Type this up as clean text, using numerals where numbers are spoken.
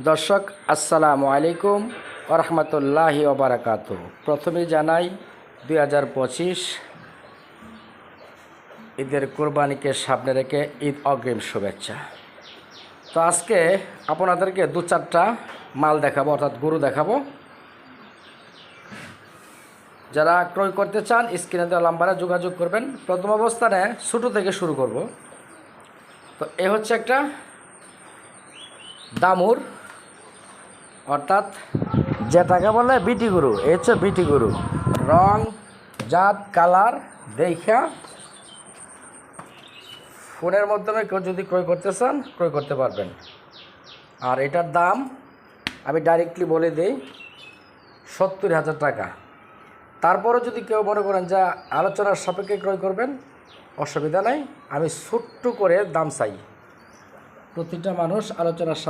দর্শক আসসালামু আলাইকুম ওয়া রাহমাতুল্লাহি ওয়া বারাকাতুহু। প্রথমে জানাই 2025 ঈদের কোরবানিকে সামনে রেখে ঈদ অগ্রিম শুভেচ্ছা। তো আজকে আপনাদেরকে দু চারটা মাল দেখাবো, অর্থাৎ গরু দেখাবো। যারা ক্রয় করতে চান স্ক্রিনে দেওয়া নাম্বারে যোগাযোগ করবেন। প্রথম অবস্থানে ছোটো থেকে শুরু করব। তো এ হচ্ছে একটা দামুর, অর্থাৎ যেটাকে বলে বিটি গরু। এই হচ্ছে বিটি গরু। রং, জাত, কালার দেখা ফোনের মাধ্যমে কেউ যদি ক্রয় করতে চান ক্রয় করতে পারবেন। আর এটার দাম আমি ডাইরেক্টলি বলে দিই 70,000 টাকা। তারপরে যদি কেউ মনে করেন যে আলোচনার সাপেক্ষে ক্রয় করবেন, অসুবিধা নাই। আমি ছোট্ট করে দাম চাই, প্রতিটা মানুষ আলোচনার